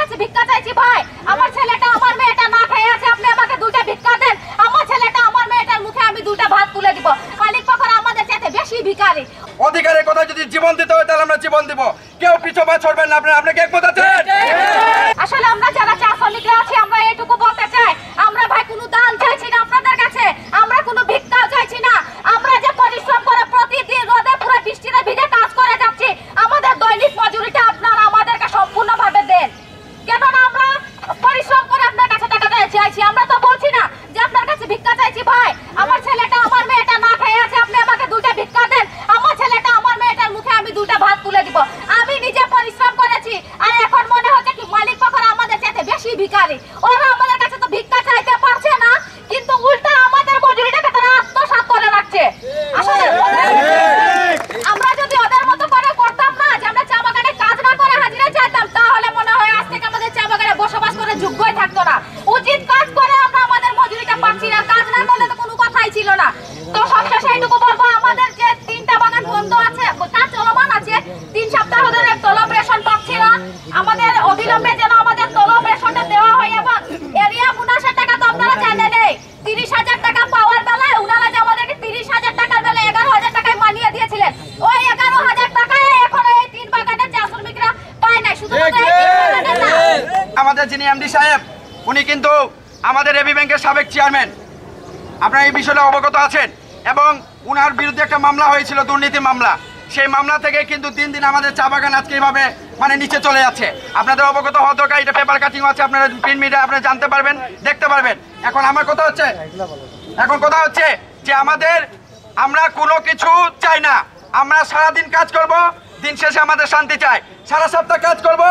কাছে ভিক্ষা চাইছি ভাই। আমার ছেলেটা আমার মেয়েটা না খেয়ে আছে, আপনি আমাকে দুইটা ভিক্ষা দেন। আমার ছেলেটা আমার মেয়েটার মুখে আমি দুইটা ভাত তুলে দিব। মালিক পক্ষ আমাদের চাইতে বেশি ভিখারি। অধিকারের কথা যদি জীবন দিতে হয় তাহলে আমরা জীবন দিব, কেউ পিছু পা ছড়বেন না। আপনাকে একমত আছেন? আসলে আমরা যারা চা শ্রমিকরা আছি আমরা এইটুকু বলতে চাই, আমরা ভাই কোনো দান চাইছি না আপনাদের কাছে, আমরা কোনো ভিক্ষা চাইছি না। আমরা যে পরিশ্রম করে প্রতিদিন রোদে পুরো বৃষ্টিতে ভিজে কাজ করে যাচ্ছি, আমাদের দৈনিক মজুরিটা আপনারা আমাদেরকে সম্পূর্ণভাবে দেন। কেননা আমরা পরিশ্রম করে আপনার কাছে টাকা চাইছি, আমরা তো বলছি না যে আপনার কাছে ভিক্ষা চাইছি ভাই। আমার ছেলেটা আমার মেয়েটা না খেয়ে আছে, আপনি আমাকে দুইটা ভিক্ষা দেন। আমার ছেলেটা আমার মেয়েটার মুখে আমি দুইটা ভাত তুলে দিব। আমি নিজে পরিশ্রম করেছি, আর এখন মনে হচ্ছে কি মালিক পক্ষ আমাদের চাইতে বেশি ভিখারি। ওরা আমাদের কাছে তো ভিক্ষা চাইতে পারছে না, কিন্তু উল্টা আমাদের মজুরিটাকে তারা আত্মসাৎ করে রাখছে। আসলে আমরা যদি ওদের মতো করে করতাম না, যে আমরা চা বাগানে কাজ না করে হাজিরা চাইতাম, তাহলে মনে হয় আজ থেকে আমাদের চা বাগানে বসবাস করে যোগ্যই থাকতো না। উচিত কাজ করে আমরা আমাদের মজুরিটা পাচ্ছি না, কাজ না করলে তো কোনো কথাই ছিল না। তো সবশেষে এইটুকু বলবো, আমাদের যে 3টা বাগান বন্ধ আছে, কাজ চলমান আছে, 3 সপ্তাহ ধরে তলব রেশন পাচ্ছি না। আমাদের অবিলম্বে যেন আমাদের তলব রেশনটা দেওয়া হয়, এবং এরিয়া বোনাসের টাকা তো আপনারা জানেন নেই। 30,000 টাকা পাওয়ার বেলায় উনারা যে আমাদেরকে 30,000 টাকার বেলায় 11,000 টাকায় মানিয়ে দিয়েছিলেন, ওই 11,000 টাকায় এখন এই 3 বাগানের চা শ্রমিকরা পায় না। শুধুমাত্র এই 3 বাগানের না, আমাদের যিনি এমডি সাহেব, উনি কিন্তু আমাদের এবি ব্যাংকের সাবেক চেয়ারম্যান। আপনারা এই বিষয়টা অবগত আছেন, এবং উনার বিরুদ্ধে একটা মামলা হয়েছিল, দুর্নীতি মামলা। সেই মামলা থেকে কিন্তু দিন দিন আমাদের চা বাগান আজকে এইভাবে নিচে চলে যাচ্ছে। আপনাদের অবগত হওয়া দরকার। এটা পেপার কাটিং আছে, আপনারা প্রিন্ট মিডিয়া আপনারা জানতে পারবেন, দেখতে পারবেন। এখন আমার কথা হচ্ছে যে আমরা কোনো কিছু চাই না। আমরা সারাদিন কাজ করব, দিন শেষে আমাদের শান্তি চাই। সারা সপ্তাহ কাজ করব,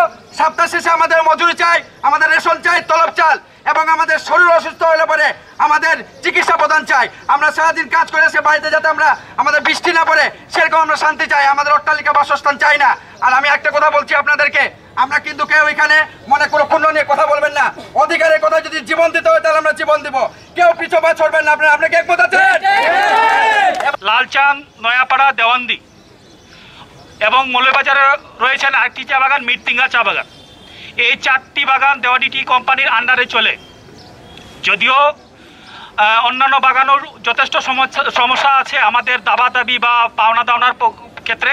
সপ্তাহ শেষে আমাদের মজুরি চাই, আমাদের রেশন চাই, তলব চাল, এবং আমাদের শরীর অসুস্থ হলে পরে আমাদের চিকিৎসা প্রদান চাই। আমরা সারাদিন কাজ করে সে বাড়িতে যাতে আমাদের বৃষ্টি না পড়ে, সেরকম আমরা শান্তি চাই। আমাদের অট্টালিকা বাসস্থান চাই না। আর আমি একটা কথা বলছি আপনাদেরকে, আমরা কিন্তু কেউ এখানে মনে কোনো পুণ্য নিয়ে কথা বলবেন না। অধিকারের কথা যদি জীবন দিতে হয় তাহলে আমরা জীবন দিব, কেউ পিছু পা ছড়বেন না। আপনাকে একমত আছেন? লালচাঁদ, নয়াপাড়া, দেওয়ান্দি এবং মৌলবাজারে রয়েছেন আরেকটি চা বাগান, মিরতিঙ্গা চা বাগান। এই 4টি বাগান দেওয়ানি টি কোম্পানির আন্ডারে চলে। যদিও অন্যান্য বাগানের যথেষ্ট সমস্যা আছে আমাদের দাবি বা পাওনা দাওনার ক্ষেত্রে,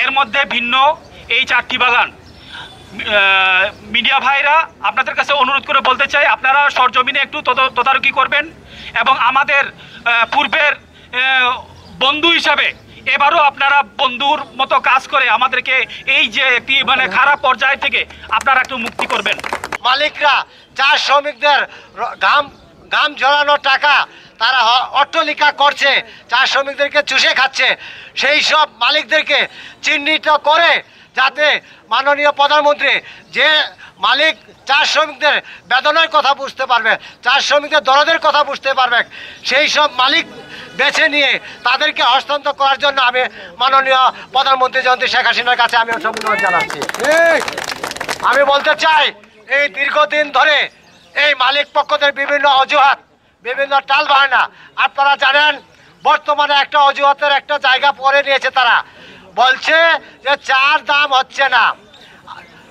এর মধ্যে ভিন্ন এই 4টি বাগান। মিডিয়া ভাইরা আপনাদের কাছে অনুরোধ করে বলতে চাই, আপনারা সরজমিনে একটু তদারকি করবেন, এবং আমাদের পূর্বের বন্ধু হিসাবে এবারও আপনারা বন্ধুর মতো কাজ করে আমাদেরকে এই যে একটি খারাপ পর্যায় থেকে আপনারা একটু মুক্তি করবেন। মালিকরা চা শ্রমিকদের ঘাম ঝরানো টাকা তারা অট্টালিকা করছে, চা শ্রমিকদেরকে চুষে খাচ্ছে। সেই সব মালিকদেরকে চিহ্নিত করে যাতে মাননীয় প্রধানমন্ত্রী, যে মালিক চা শ্রমিকদের বেদনার কথা বুঝতে পারবে, চা শ্রমিকদের দরদের কথা বুঝতে পারবে, সেই সব মালিক বেছে নিয়ে তাদেরকে হস্তান্তর করার জন্য আমি মাননীয় প্রধানমন্ত্রী জয়ন্তী শেখ হাসিনার কাছে আমি অনুরোধ জানাচ্ছি। আমি বলতে চাই, এই দীর্ঘদিন ধরে এই মালিক পক্ষদের বিভিন্ন অজুহাত, বিভিন্ন টাল বাহানা, আপনারা জানেন বর্তমানে একটা অজুহাতের একটা জায়গা পরে নিয়েছে। তারা বলছে যে চার দাম হচ্ছে না,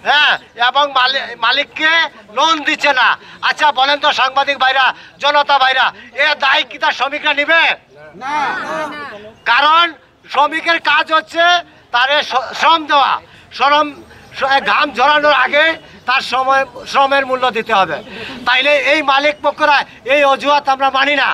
হ্যাঁ, এবং মালিককে লোন দিচ্ছে না। আচ্ছা বলেন তো সাংবাদিক ভাইরা, জনতা ভাইরা, এ দায় কি তার শ্রমিকরা নিবে? কারণ শ্রমিকের কাজ হচ্ছে তার শ্রম দেওয়া, ঘাম ঝরানোর আগে তার শ্রমের মূল্য দিতে হবে। তাইলে এই মালিক পক্ষরা এই অজুহাত আমরা মানি না।